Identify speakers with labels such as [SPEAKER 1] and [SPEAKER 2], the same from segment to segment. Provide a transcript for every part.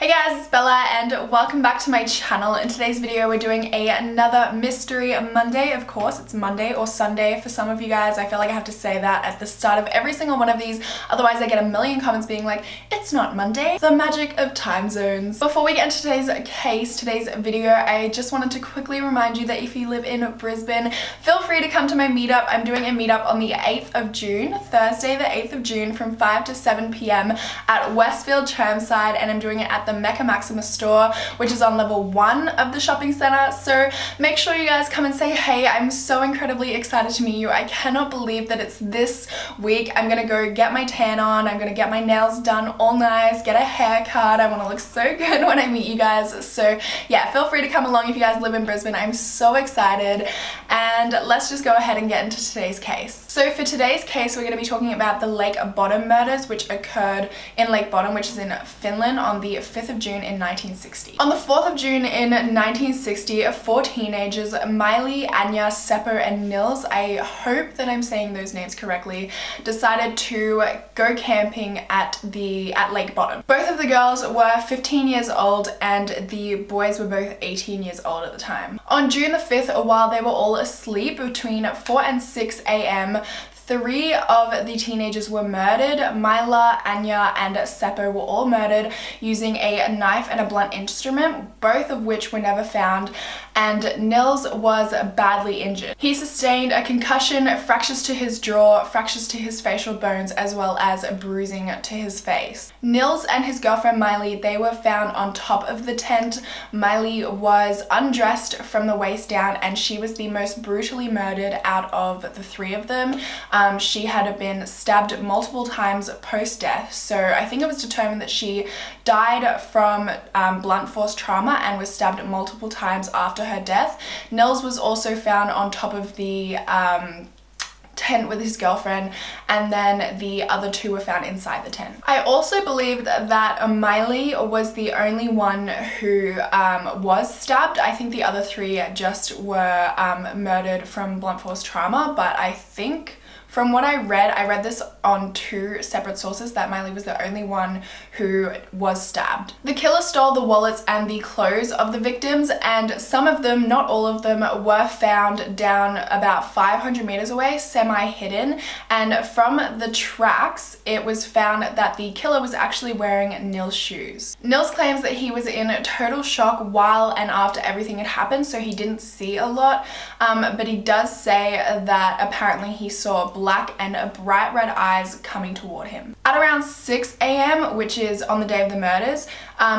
[SPEAKER 1] Hey guys, it's Bella and welcome back to my channel. In today's video we're doing another Mystery Monday. Of course, it's Monday or Sunday for some of you guys. I feel like I have to say that at the start of every single one of these, otherwise I get a million comments being like, it's not Monday. The magic of time zones. Before we get into today's video, I just wanted to quickly remind you that if you live in Brisbane, feel free to come to my meetup. I'm doing a meetup on the 8th of June, Thursday the 8th of June from 5 to 7 p.m. at Westfield Chermside, and I'm doing it at the Mecca Maxima store, which is on level 1 of the shopping center. So make sure you guys come and say hey. I'm so incredibly excited to meet you. I cannot believe that it's this week. I'm gonna go get my tan on, I'm gonna get my nails done all nice, get a haircut. I want to look so good when I meet you guys. So yeah, feel free to come along if you guys live in Brisbane. I'm so excited, and let's just go ahead and get into today's case. So for today's case, we're going to be talking about the Lake Bodom murders, which occurred in Lake Bodom, which is in Finland, on the 5th of June in 1960. On the 4th of June in 1960, 4 teenagers, Miley, Anya, Seppo, and Nils, I hope that I'm saying those names correctly, decided to go camping at Lake Bodom. Both of the girls were 15 years old and the boys were both 18 years old at the time. On June the 5th, while they were all asleep between 4 and 6 a.m., 3 of the teenagers were murdered. Mila, Anya, and Seppo were all murdered using a knife and a blunt instrument, both of which were never found, and Nils was badly injured. He sustained a concussion, fractures to his jaw, fractures to his facial bones, as well as bruising to his face. Nils and his girlfriend Miley, they were found on top of the tent. Miley was undressed from the waist down, and she was the most brutally murdered out of the 3 of them. She had been stabbed multiple times post-death, so I think it was determined that she died from blunt force trauma and was stabbed multiple times after her death. Nils was also found on top of the tent with his girlfriend, and then the other 2 were found inside the tent. I also believe that Miley was the only one who was stabbed. I think the other 3 just were murdered from blunt force trauma, but I think from what I read this on 2 separate sources, that Miley was the only one who was stabbed. The killer stole the wallets and the clothes of the victims, and some of them, not all of them, were found down about 500 meters away, semi-hidden, and from the tracks it was found that the killer was actually wearing Nils' shoes. Nils claims that he was in total shock while and after everything had happened, so he didn't see a lot, but he does say that apparently he saw black and bright red eyes coming toward him. At around 6 a.m., which is on the day of the murders,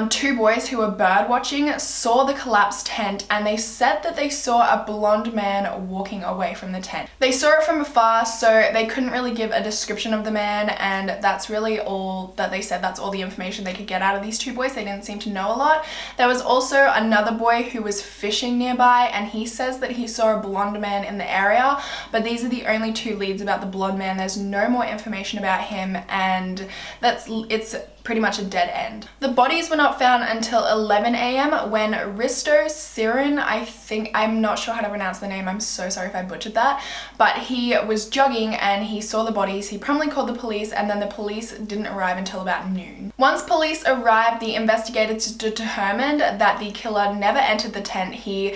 [SPEAKER 1] 2 boys who were bird watching saw the collapsed tent, and they said that they saw a blonde man walking away from the tent. They saw it from afar, so they couldn't really give a description of the man, and that's really all that they said. That's all the information they could get out of these 2 boys. They didn't seem to know a lot. There was also another boy who was fishing nearby, and he says that he saw a blonde man in the area, but these are the only 2 leads about the blonde man. There's no more information about him, and it's pretty much a dead end. The bodies were not found until 11 a.m. when Risto Sirin, I'm not sure how to pronounce the name, I'm so sorry if I butchered that, but he was jogging and he saw the bodies. He promptly called the police, and then the police didn't arrive until about noon. Once police arrived, the investigators determined that the killer never entered the tent. He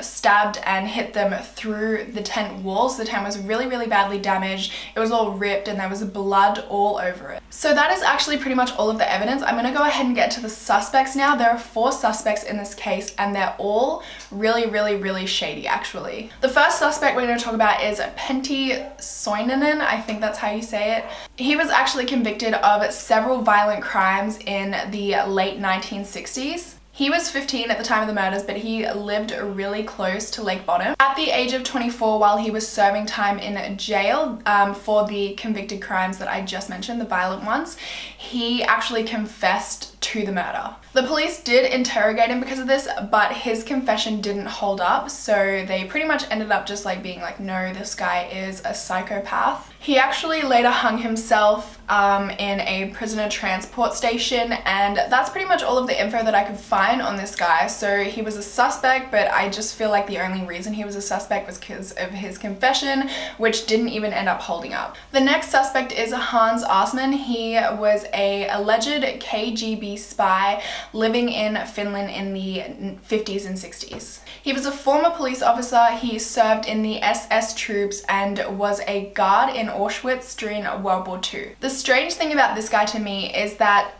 [SPEAKER 1] stabbed and hit them through the tent walls. The tent was really, really badly damaged. It was all ripped and there was blood all over it. So that is actually pretty much all of the evidence. I'm gonna go ahead and get to the suspects now. There are 4 suspects in this case, and they're all really, really, really shady actually. The first suspect we're gonna talk about is Pentti Soininen. I think that's how you say it. He was actually convicted of several violent crimes in the late 1960s. He was 15 at the time of the murders, but he lived really close to Lake Bodom. At the age of 24, while he was serving time in jail for the convicted crimes that I just mentioned, the violent ones, he actually confessed to the murder. The police did interrogate him because of this, but his confession didn't hold up, so they pretty much ended up just like being like, no, this guy is a psychopath. He actually later hung himself in a prisoner transport station, and that's pretty much all of the info that I could find on this guy. So he was a suspect, but I just feel like the only reason he was a suspect was because of his confession, which didn't even end up holding up. The next suspect is Hans Othman. He was a alleged KGB spy living in Finland in the 50s and 60s. He was a former police officer. He served in the SS troops and was a guard in Auschwitz during World War II. The strange thing about this guy to me is that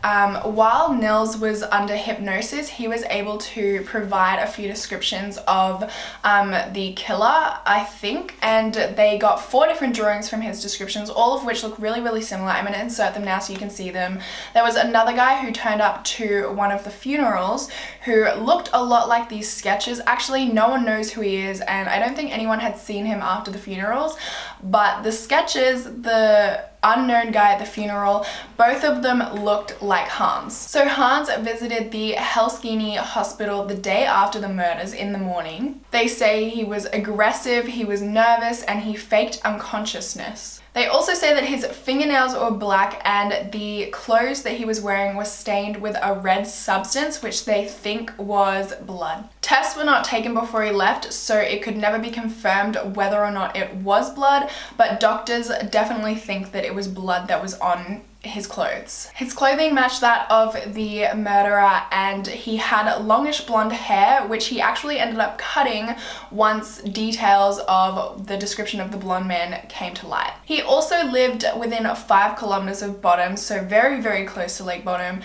[SPEAKER 1] while Nils was under hypnosis, he was able to provide a few descriptions of the killer, I think, and they got 4 different drawings from his descriptions, all of which look really, really similar. I'm going to insert them now so you can see them. There was another guy who turned up to one of the funerals who looked a lot like these sketches. Actually, no one knows who he is, and I don't think anyone had seen him after the funerals, but the sketches, the unknown guy at the funeral, both of them looked like Hans. So Hans visited the Helsinki hospital the day after the murders in the morning. They say he was aggressive, he was nervous, and he faked unconsciousness. They also say that his fingernails were black and the clothes that he was wearing were stained with a red substance, which they think was blood. Tests were not taken before he left, so it could never be confirmed whether or not it was blood, but doctors definitely think that it was blood that was on his clothes. His clothing matched that of the murderer, and he had longish blonde hair, which he actually ended up cutting once details of the description of the blonde man came to light. He also lived within 5 kilometers of Bodom, so very, very close to Lake Bodom.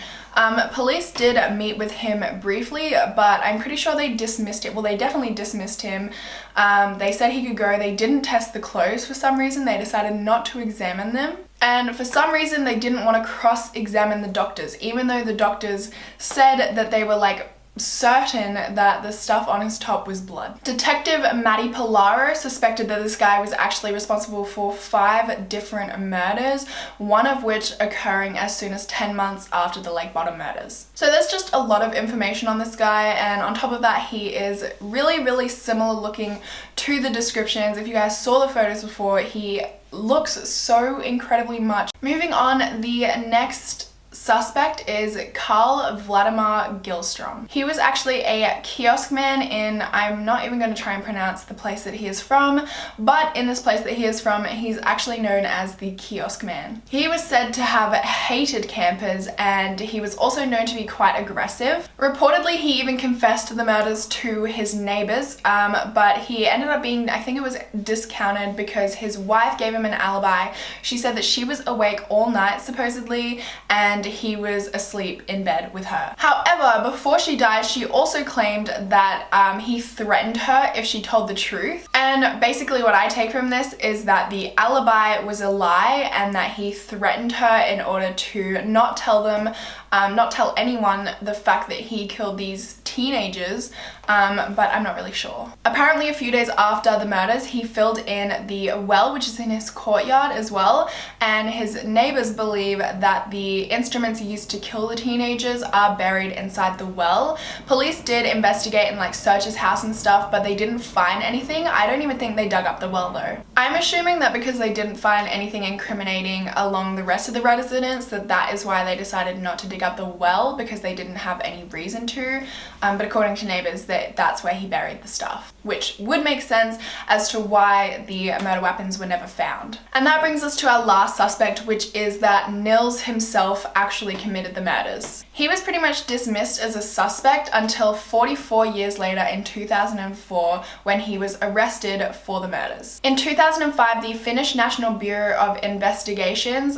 [SPEAKER 1] Police did meet with him briefly, but I'm pretty sure they dismissed it. Well, they definitely dismissed him. They said he could go. They didn't test the clothes for some reason. They decided not to examine them. And for some reason, they didn't want to cross-examine the doctors, even though the doctors said that they were like certain that the stuff on his top was blood. Detective Matty Polaro suspected that this guy was actually responsible for 5 different murders, one of which occurring as soon as 10 months after the Lake Bodom murders. So there's just a lot of information on this guy, and on top of that, he is really, really similar looking to the descriptions. If you guys saw the photos before, he looks so incredibly much. Moving on, the next suspect is Carl Latimer Gil Strim. He was actually a kiosk man in, I'm not even going to try and pronounce the place that he is from, but in this place that he is from, he's actually known as the kiosk man. He was said to have hated campers, and he was also known to be quite aggressive. Reportedly, he even confessed to the murders to his neighbors, but he ended up being, I think it was discounted because his wife gave him an alibi. She said that she was awake all night, supposedly, and he was asleep in bed with her. However, before she died, she also claimed that he threatened her if she told the truth. And basically what I take from this is that the alibi was a lie and that he threatened her in order to not tell anyone the fact that he killed these teenagers, but I'm not really sure. Apparently a few days after the murders, he filled in the well, which is in his courtyard as well, and his neighbors believe that the instruments used to kill the teenagers are buried inside the well. Police did investigate and like search his house and stuff, but they didn't find anything. I don't even think they dug up the well though. I'm assuming that because they didn't find anything incriminating along the rest of the residence, that is why they decided not to dig up the well, because they didn't have any reason to. But according to neighbors, that's where he buried the stuff, which would make sense as to why the murder weapons were never found. And that brings us to our last suspect, which is that Nils himself actually committed the murders. He was pretty much dismissed as a suspect until 44 years later in 2004 when he was arrested for the murders. In 2005, the Finnish National Bureau of Investigations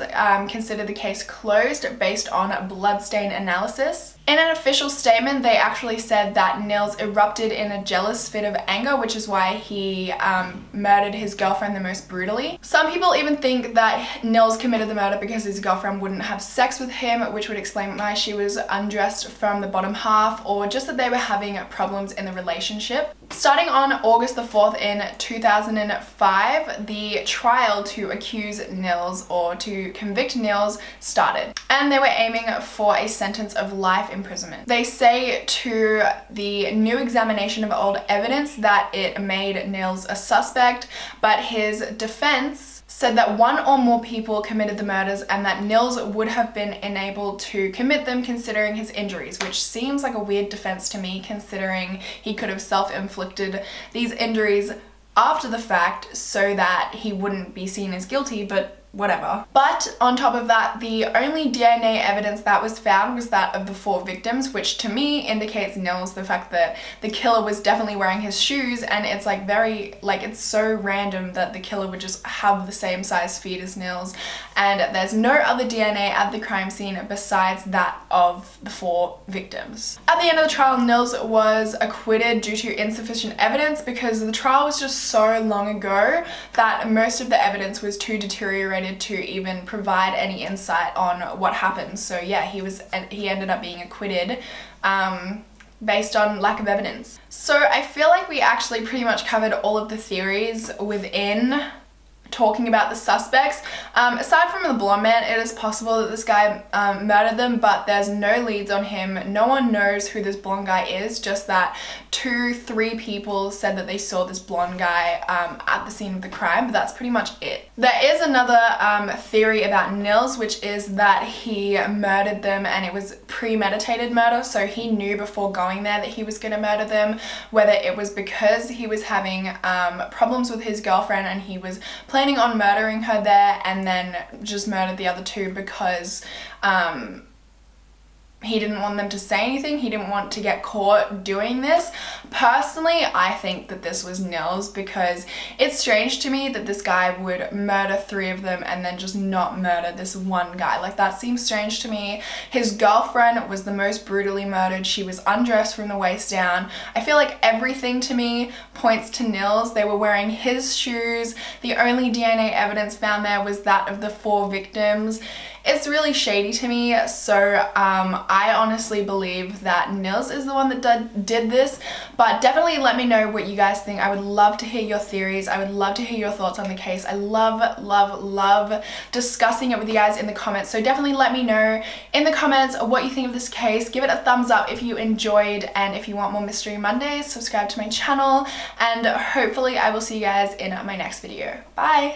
[SPEAKER 1] considered the case closed based on bloodstain analysis. In an official statement, they actually said that Nils erupted in a jealous fit of anger, which is why he murdered his girlfriend the most brutally. Some people even think that Nils committed the murder because his girlfriend wouldn't have sex with him, which would explain why she was undressed from the bottom half, or just that they were having problems in the relationship. Starting on August the 4th in 2005, the trial to accuse Nils or to convict Nils started, and they were aiming for a sentence of life imprisonment. They say to the new examination of old evidence that it made Nils a suspect, but his defense said that one or more people committed the murders and that Nils would have been enabled to commit them considering his injuries, which seems like a weird defense to me considering he could have self-inflicted these injuries after the fact so that he wouldn't be seen as guilty, but whatever. But on top of that, the only DNA evidence that was found was that of the 4 victims, which to me indicates Nils, the fact that the killer was definitely wearing his shoes, and it's like it's so random that the killer would just have the same size feet as Nils, and there's no other DNA at the crime scene besides that of the 4 victims. At the end of the trial, Nils was acquitted due to insufficient evidence because the trial was just so long ago that most of the evidence was too deteriorated to even provide any insight on what happened. So yeah, he ended up being acquitted based on lack of evidence. So I feel like we actually pretty much covered all of the theories within talking about the suspects. Aside from the blonde man, it is possible that this guy murdered them, but there's no leads on him. No one knows who this blonde guy is, just that 2-3 people said that they saw this blonde guy at the scene of the crime, but that's pretty much it. There is another theory about Nils, which is that he murdered them and it was premeditated murder, so he knew before going there that he was going to murder them, whether it was because he was having problems with his girlfriend and he was planning on murdering her there and then just murdered the other 2 because he didn't want them to say anything. He didn't want to get caught doing this. Personally, I think that this was Nils because it's strange to me that this guy would murder 3 of them and then just not murder this one guy. Like, that seems strange to me. His girlfriend was the most brutally murdered. She was undressed from the waist down. I feel like everything to me points to Nils. They were wearing his shoes. The only DNA evidence found there was that of the 4 victims. It's really shady to me, so I honestly believe that Nils is the one that did this, but definitely let me know what you guys think. I would love to hear your theories. I would love to hear your thoughts on the case. I love discussing it with you guys in the comments, so definitely let me know in the comments what you think of this case. Give it a thumbs up if you enjoyed, and if you want more Mystery Mondays, subscribe to my channel, and hopefully I will see you guys in my next video. Bye!